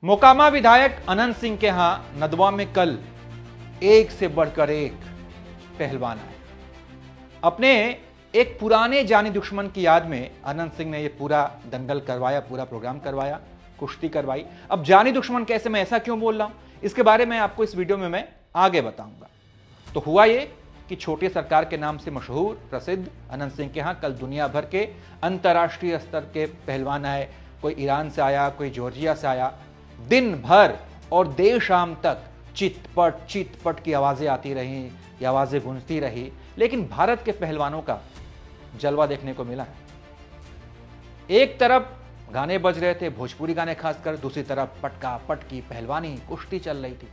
मोकामा विधायक अनंत सिंह के यहां नदवा में कल एक से बढ़कर एक पहलवान आए। अपने एक पुराने जानी दुश्मन की याद में अनंत सिंह ने यह पूरा दंगल करवाया, पूरा प्रोग्राम करवाया, कुश्ती करवाई। अब जानी दुश्मन कैसे, मैं ऐसा क्यों बोल रहा हूं, इसके बारे में आपको इस वीडियो में मैं आगे बताऊंगा। तो हुआ ये कि छोटी सरकार के नाम से मशहूर प्रसिद्ध अनंत सिंह के यहां कल दुनिया भर के अंतर्राष्ट्रीय स्तर के पहलवान आए। कोई ईरान से आया, कोई जॉर्जिया से आया। दिन भर और देर शाम तक चितपट की आवाजें आती रही, ये आवाजें गूंजती रही, लेकिन भारत के पहलवानों का जलवा देखने को मिला है। एक तरफ गाने बज रहे थे, भोजपुरी गाने खासकर, दूसरी तरफ पटका पटकी पहलवानी कुश्ती चल रही थी।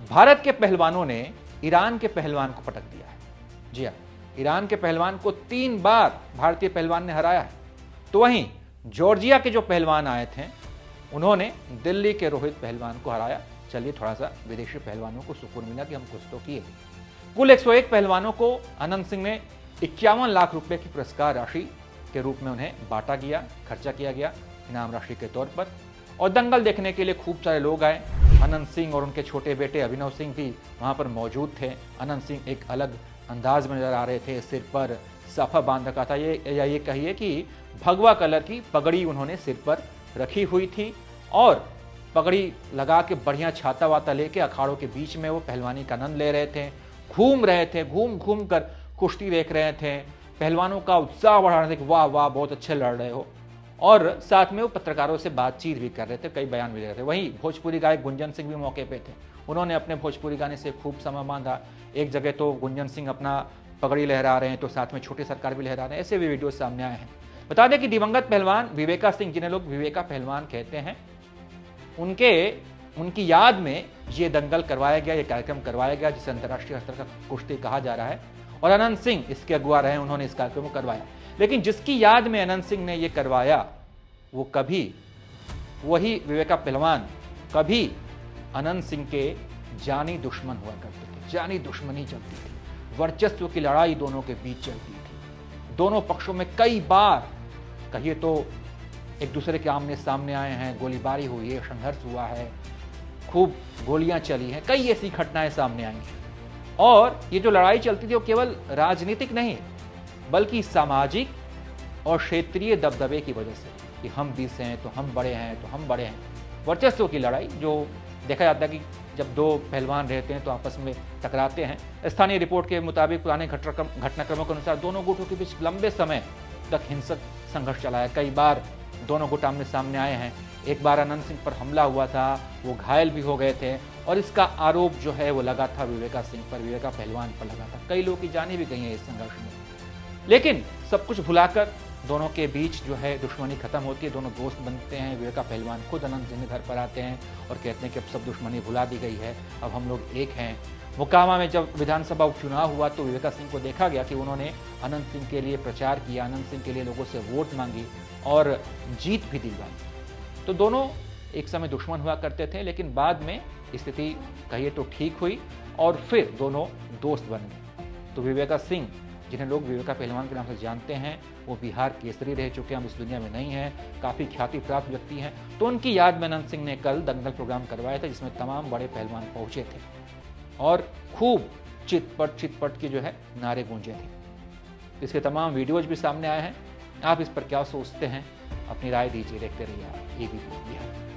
भारत के पहलवानों ने ईरान के पहलवान को पटक दिया है। जी हां, ईरान के पहलवान को 3 बार भारतीय पहलवान ने हराया है। तो वहीं जॉर्जिया के जो पहलवान आए थे, उन्होंने दिल्ली के रोहित पहलवान को हराया। चलिए, थोड़ा सा विदेशी पहलवानों को सुकून मिला कि हम कुछ तो किए। कुल 101 पहलवानों को अनंत सिंह ने 51 लाख रुपए की पुरस्कार राशि के रूप में उन्हें बांटा गया, खर्चा किया गया इनाम राशि के तौर पर। और दंगल देखने के लिए खूब सारे लोग आए। अनंत सिंह और उनके छोटे बेटे अभिनव सिंह भी वहां पर मौजूद थे। अनंत सिंह एक अलग अंदाज में नजर आ रहे थे, सिर पर साफा बांध रखा था, ये कहिए कि भगवा कलर की पगड़ी उन्होंने सिर पर रखी हुई थी और पगड़ी लगा के बढ़िया छाता वाता लेके अखाड़ों के बीच में वो पहलवानी का आनंद ले रहे थे, घूम रहे थे, घूम घूम कर कुश्ती देख रहे थे, पहलवानों का उत्साह बढ़ा रहे थे कि वाह वाह बहुत अच्छे लड़ रहे हो। और साथ में वो पत्रकारों से बातचीत भी कर रहे थे, कई बयान भी दे रहे थे। वहीं भोजपुरी गायक गुंजन सिंह भी मौके पे थे। उन्होंने अपने भोजपुरी गाने से खूब समय बांधा। एक जगह तो गुंजन सिंह अपना पगड़ी लहरा रहे हैं, तो साथ में छोटी सरकार भी लहरा रहे हैं। ऐसे भी वीडियो सामने आए हैं। बता दें कि दिवंगत पहलवान विवेका सिंह, जिन्हें लोग विवेका पहलवान कहते हैं, उनकी याद में ये दंगल करवाया गया, ये कार्यक्रम करवाया गया, जिसे अंतर्राष्ट्रीय स्तर का कुश्ती कहा जा रहा है। और अनंत सिंह इसके अगुवा रहे, उन्होंने इस कार्यक्रम को करवाया। लेकिन जिसकी याद में अनंत सिंह ने ये करवाया, वो कभी वही विवेका पहलवान कभी अनंत सिंह के जानी दुश्मन हुआ करते थे। जानी दुश्मनी चलती थी, वर्चस्व की लड़ाई दोनों के बीच चलती थी। दोनों पक्षों में कई बार कहिए तो एक दूसरे के आमने सामने आए हैं, गोलीबारी हुई है, संघर्ष हुआ है, खूब गोलियां चली हैं, कई ऐसी घटनाएं सामने आई हैं। और ये जो लड़ाई चलती थी वो केवल राजनीतिक नहीं, बल्कि सामाजिक और क्षेत्रीय दबदबे की वजह से कि हम 20 हैं तो हम बड़े हैं, तो हम बड़े हैं। वर्चस्व की लड़ाई, जो देखा जाता है कि जब 2 पहलवान रहते हैं तो आपस में टकराते हैं। स्थानीय रिपोर्ट के मुताबिक पुराने घटनाक्रमों के अनुसार दोनों गुटों के बीच लंबे समय तक हिंसक संघर्ष चला है। कई बार दोनों गुट आमने सामने आए हैं। एक बार अनंत सिंह पर हमला हुआ था, वो घायल भी हो गए थे और इसका आरोप जो है वो लगा था विवेका सिंह पर, विवेका पहलवान पर लगा था। कई लोगों की जानें भी गई हैं इस संघर्ष में। लेकिन सब कुछ भुलाकर दोनों के बीच जो है दुश्मनी खत्म होती है, दोनों दोस्त बनते हैं। विवेका पहलवान खुद अनंत सिंह के घर पर आते हैं और कहते हैं कि अब सब दुश्मनी भुला दी गई है, अब हम लोग एक हैं। मोकामा में जब विधानसभा उपचुनाव हुआ तो विवेका सिंह को देखा गया कि उन्होंने अनंत सिंह के लिए प्रचार किया, अनंत सिंह के लिए लोगों से वोट मांगी और जीत भी दिलवाई। तो दोनों एक समय दुश्मन हुआ करते थे, लेकिन बाद में स्थिति कहिए तो ठीक हुई और फिर दोनों दोस्त बन गए। तो विवेका सिंह, जिन्हें लोग विवेका पहलवान के नाम से जानते हैं, वो बिहार केसरी रह चुके हैं, हम इस दुनिया में नहीं हैं, काफ़ी ख्याति प्राप्त व्यक्ति हैं। तो उनकी याद में अनंत सिंह ने कल दंगल प्रोग्राम करवाया था, जिसमें तमाम बड़े पहलवान पहुंचे थे और खूब चितपट की जो है नारे गूंजे थे। इसके तमाम वीडियोज भी सामने आए हैं। आप इस पर क्या सोचते हैं, अपनी राय दीजिए। देखते रहिए आप एबीपी बिहार।